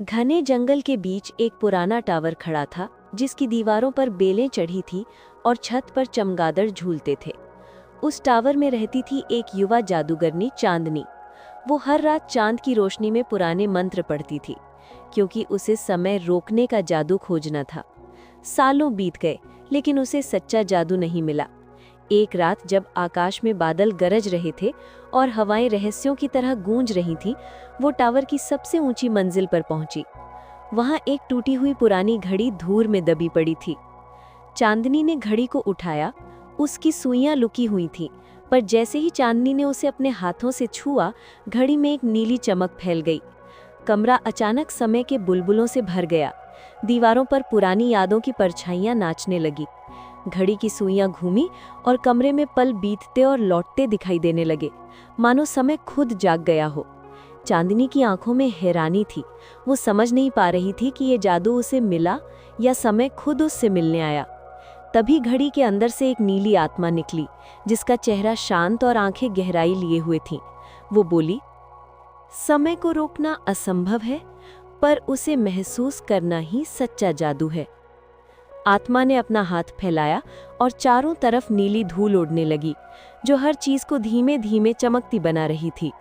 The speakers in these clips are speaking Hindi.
घने जंगल के बीच एक पुराना टावर खड़ा था जिसकी दीवारों पर बेलें चढ़ी थी और छत पर चमगादड़ झूलते थे। उस टावर में रहती थी एक युवा जादूगरनी चांदनी। वो हर रात चांद की रोशनी में पुराने मंत्र पढ़ती थी, क्योंकि उसे समय रोकने का जादू खोजना था। सालों बीत गए, लेकिन उसे सच्चा जादू नहीं मिला। एक रात जब आकाश में बादल गरज रहे थे और हवाएं रहस्यों की तरह गूंज रही थीं, वो टावर की सबसे ऊंची मंजिल पर पहुंची। वहां एक टूटी हुई पुरानी घड़ी धूल में दबी पड़ी थी। चांदनी ने घड़ी को उठाया। उसकी सुइयां लुकी हुई थीं, पर जैसे ही चांदनी ने उसे अपने हाथों से छुआ, घड़ी में एक नीली चमक फैल गई। कमरा अचानक समय के बुलबुलों से भर गया। दीवारों पर पुरानी यादों की परछाइयां नाचने लगी। घड़ी की सुइयां घूमी और कमरे में पल बीतते और लौटते दिखाई देने लगे, मानो समय खुद जाग गया हो। चांदनी की आंखों में हैरानी थी। वो समझ नहीं पा रही थी कि ये जादू उसे मिला या समय खुद उससे मिलने आया। तभी घड़ी के अंदर से एक नीली आत्मा निकली, जिसका चेहरा शांत और आंखें गहराई लिए हुए थीं। वो बोली, समय को रोकना असंभव है, पर उसे महसूस करना ही सच्चा जादू है। आत्मा ने अपना हाथ फैलाया और चारों तरफ नीली धूल उड़ने लगी, जो हर चीज को धीमे धीमे चमकती बना रही थी।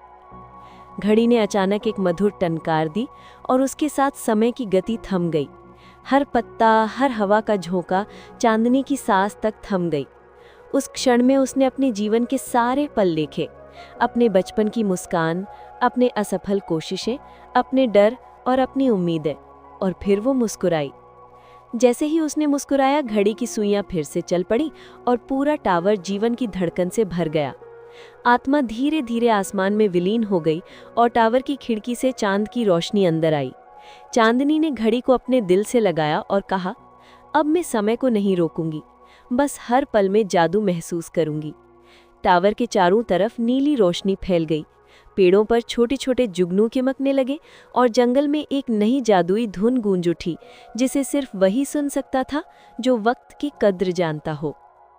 घड़ी ने अचानक एक मधुर टनकार दी और उसके साथ समय की गति थम गई। हर पत्ता, हर हवा का झोंका, चांदनी की सांस तक थम गई। उस क्षण में उसने अपने जीवन के सारे पल देखे, अपने बचपन की मुस्कान, अपने असफल कोशिशें, अपने डर और अपनी उम्मीदें, और फिर वो मुस्कुराई। जैसे ही उसने मुस्कुराया, घड़ी की सुइयां फिर से चल पड़ी और पूरा टावर जीवन की धड़कन से भर गया। आत्मा धीरे धीरे आसमान में विलीन हो गई और टावर की खिड़की से चांद की रोशनी अंदर आई। चांदनी ने घड़ी को अपने दिल से लगाया और कहा, अब मैं समय को नहीं रोकूंगी, बस हर पल में जादू महसूस करूंगी। टावर के चारों तरफ नीली रोशनी फैल गई। पेड़ों पर छोटे छोटे जुगनू चमकने लगे और जंगल में एक नई जादुई धुन गूंज उठी, जिसे सिर्फ वही सुन सकता था जो वक्त की कद्र जानता हो।